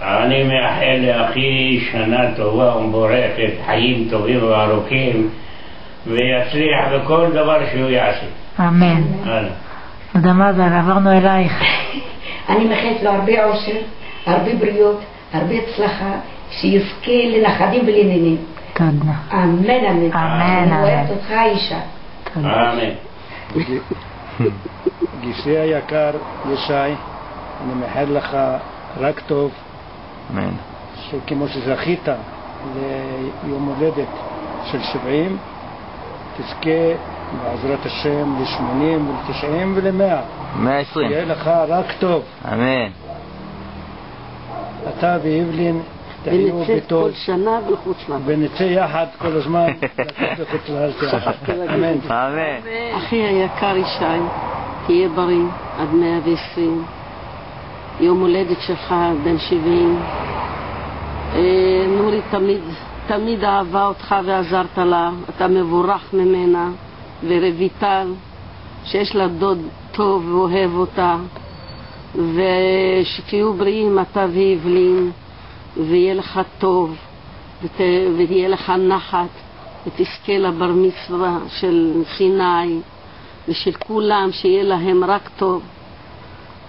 אני מאחל לאחי שנה טובה ומבורכת, חיים טובים וארוכים, ויצליח בכל דבר שהוא יעשה. אמן. תודה מזל, עברנו אלייך. אני מאחלת לו הרבה עושר, הרבה בריאות, הרבה הצלחה, שיזכה לנכדים ולנינים. תודה. אמן, אמן. אמן. אני אוהבת אותך אישה. אמן. גיסי היקר ישי, אני מאחל לך רק טוב. אמן. שכמו שזכית ליום הולדת של 70, תזכה בעזרת השם ל-80 ול-90 ול-100. 120. יהיה לך רק טוב. אמן. אתה ואיבלין תחיו בטוב. כל שנה ולחוץ לארץ. ונצא יחד כל הזמן לצאת לחוץ לארץ יחד. אמן. אמן. אחי היקר ישי, תהיה בריא עד 120. יום הולדת שלך בן 70. נורי תמיד אהבה אותך ועזרת לה, אתה מבורך ממנה. ורביטל שיש לה דוד טוב ואוהב אותה, ושתהיו בריאים אתה ואיבלין, ויהיה לך טוב ויהיה לך נחת, ותזכה לבר מצווה של סיני ושל כולם, שיהיה להם רק טוב,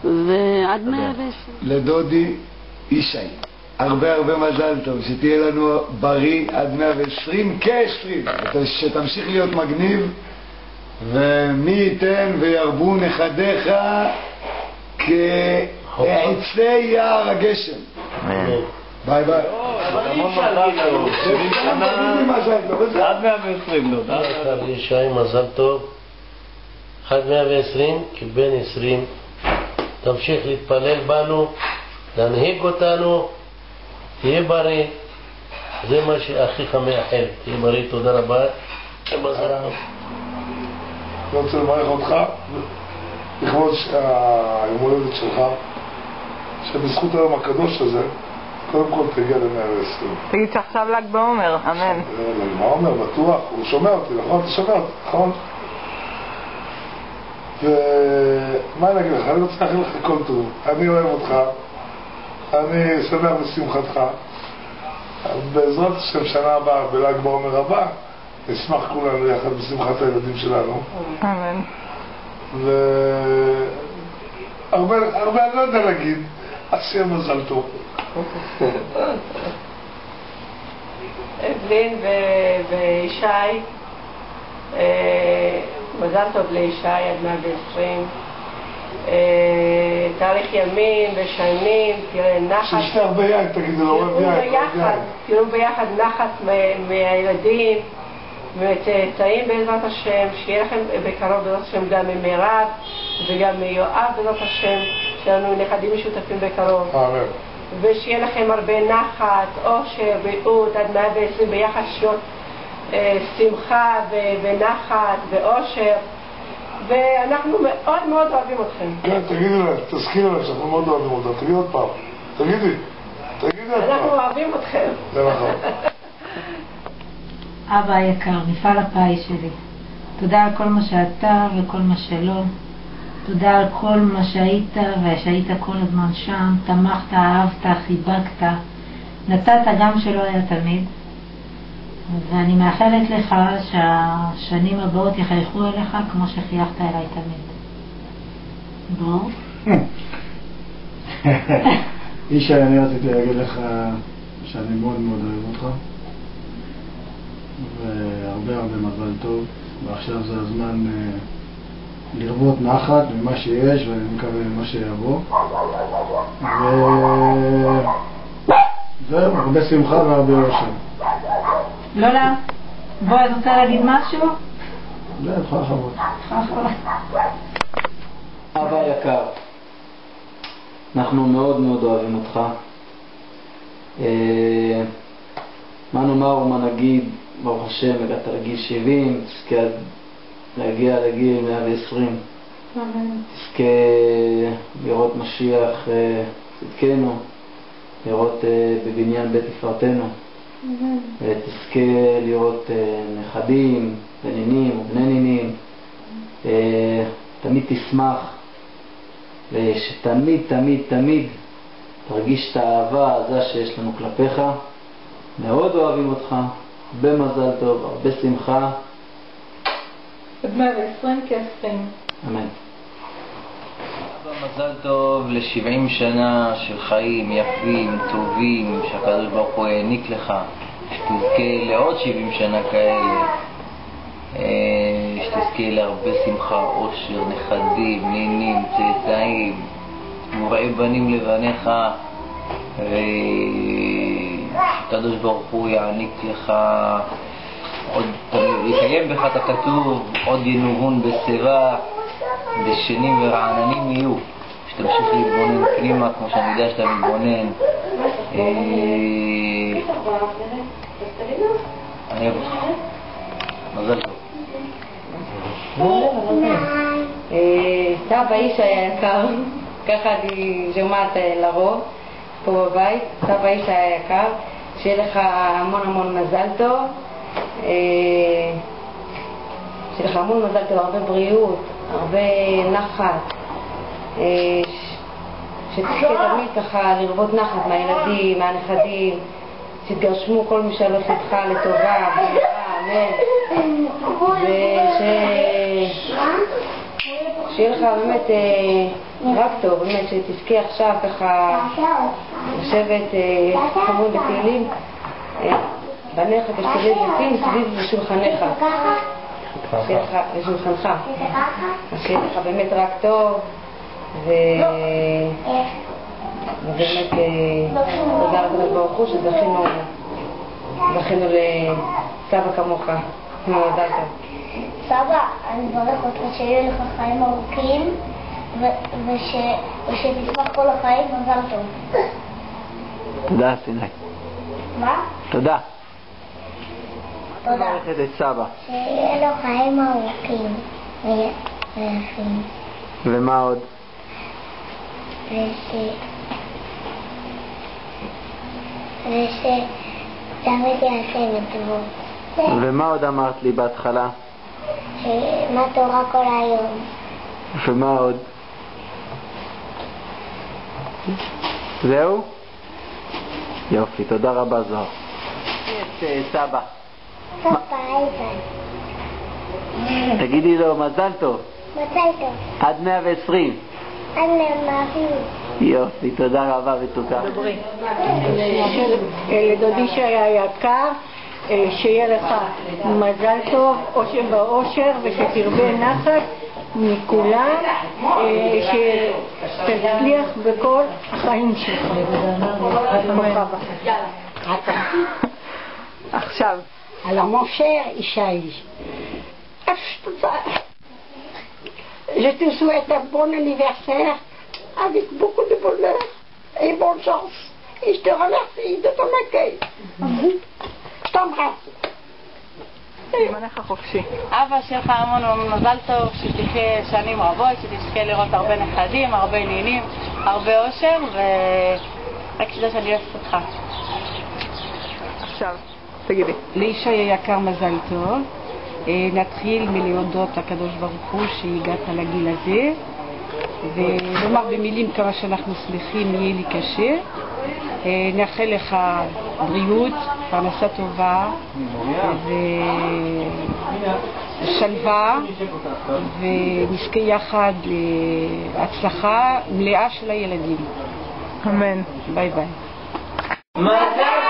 ועד 120. לדודי ישי הרבה מזל טוב, שתהיה לנו בריא עד 120 כ-20, שתמשיך להיות מגניב, ומי ייתן וירבו נכדיך כעצי יער הגשם. ביי ביי. עד 120 לא. ישי מזל טוב עד 120, כי בן 20 תמשיך להתפלל בנו, להנהיג אותנו, תהיה בריא, זה מה שאחיך מאחל, תהיה בריא. תודה רבה. מזל טוב. אני רוצה לברך אותך לכבוד היום הולדת שלך, שבזכות היום הקדוש הזה קודם כל תגיע ל-120. תגיד שעכשיו ל"ג בעומר, אמן. ל"ג בעומר בטוח, הוא שומע אותי, נכון? אתה שומע אותי, נכון? ומה אני אגיד לך, אני רוצה לאחל לך כל טוב, אני אוהב אותך, אני שמח בשמחתך. בעזרת השם שנה הבאה בל"ג בעומר הבא נשמח כולנו יחד בשמחת הילדים שלנו. אמן. הרבה אני לא יודע להגיד, אז שיהיה מזל טוב. אבלין וישי, מזל טוב לישי עד 120. תאריך ימים ושנים, תראה נחת. שישתה הרבה יין, תגידו לו, אוהב יין. תראו ביחד נחת מהילדים וצאצאים בעזרת השם, שיהיה לכם בקרוב בעזרת השם גם ממירב וגם מיואב בעזרת השם, שיהיה לנו נכדים משותפים בקרוב. אמן. ושיהיה לכם הרבה נחת, אושר, בריאות עד 120 ביחד, שנות שמחה ונחת ואושר, ואנחנו מאוד מאוד אוהבים אתכם. כן, תגידי להם, תזכירי להם שאנחנו מאוד אוהבים אותם. תגידי עוד פעם. תגידי עוד פעם. אנחנו אוהבים אתכם. זה נכון. אבא היקר, מפעל הפיס שלי, תודה על כל מה שאתה וכל מה שלא. תודה על כל מה שהיית ושהיית כל הזמן שם, תמכת, אהבת, חיבקת, נתת גם שלא היה תמיד, ואני מאחלת לך שהשנים הבאות יחייכו אליך כמו שחייכת אליי תמיד. בוא. ישי, אני רציתי להגיד לך שאני מאוד מאוד אוהב אותך, והרבה מזל טוב, ועכשיו זה הזמן לרבות נחת ממה שיש, ואני מקווה ממה שיבוא, וזהו, הרבה שמחה והרבה יושר. לא, בוא, את רוצה להגיד משהו? לא, יכולה לחוות. אבא יקר, אנחנו מאוד מאוד אוהבים אותך. מה נאמר ומה נגיד, ברוך השם, הגעת לגיל 70, תזכה להגיע לגיל 120. תזכה לראות משיח צדקנו, לראות בבניין בית תפארתנו, ותזכה לראות נכדים ונינים ובני נינים. תמיד תשמח, ושתמיד תמיד תמיד תרגיש את האהבה העזה שיש לנו כלפיך, מאוד אוהבים אותך, הרבה מזל טוב, הרבה שמחה. עד 120 כ-20. אמן. מזל טוב ל-70 שנה של חיים יפים, טובים, שהקדוש ברוך הוא העניק לך, שתזכה לעוד 70 שנה כאלה, שתזכה להרבה שמחה, אושר, נכדים, נינים, צאצאים, מוראי בנים לבניך, שהקדוש ברוך הוא יעניק לך עוד, יקיים בך את הכתוב, עוד ינובון בשיבה, ושנים ורעננים יהיו, שתמשיך להתבונן פנימה כמו שאני יודע שאתה מתבונן. אני אוהב אותך, מזל טוב. סבא איש היה יקר, ככה אני שומעת לרוב פה בבית. סבא איש היה יקר, שיהיה לך המון המון מזל טוב, שיהיה לך המון מזל טוב, הרבה בריאות, הרבה נחת, שתזכה תמיד ככה לרבות נחת מהילדים, מהנכדים, שתגרשמו כל משאלות לבך לטובה, אמן. שיהיה לך באמת רק טוב, באמת שתזכה עכשיו ככה לשבת חמוד בתהילים, בניך כשתגיד זיתים סביב לשולחנך, לשולחנך, אז שיהיה לך באמת רק טוב, ובאמת תודה לקדוש ברוך הוא שזכינו לסבא כמוך. מזל טוב. סבא, אני מברך אותך שיהיו לך חיים ארוכים ושתשמח כל החיים. מזל טוב. תודה סיני. מה? תודה. תודה. מברכת את סבא. שיהיה לו חיים ארוכים ויפים. ומה עוד? ושתמיד יעשה בטובות. ומה עוד אמרת לי בהתחלה? מה תורה כל היום. ומה עוד? זהו? יופי, תודה רבה זוהר. את סבא. סבא איתן. תגידי לו מזל טוב. מזל טוב. עד 120. עד 120. יופי, תודה רבה ותודה. לדודי שהיה יקר, שיהיה לך מזל טוב, אושר ואושר, ושתרבה נחת מכולם, שתצליח בכל החיים שלך. עכשיו, Alors mon cher Ishaï, je te souhaite un bon anniversaire avec beaucoup de bonheur et bonne chance. Et je te remercie de ton accueil. Je t'embrasse. אבא שלך המון מזל טוב, שתחיה שנים רבות, שתזכה לראות הרבה נכדים, הרבה נינים, הרבה אושר, ורק שתדע שאני אוהבת אותך. עכשיו, תגידי. לאישה יקר מזל טוב. נתחיל מלהודות לקדוש ברוך הוא שהגעת לגיל הזה, ולומר במילים כמה שאנחנו שמחים, יהיה לי קשה. נאחל לך בריאות, פרנסה טובה ושלווה, ונזכה יחד להצלחה מלאה של הילדים. אמן. ביי ביי. מזל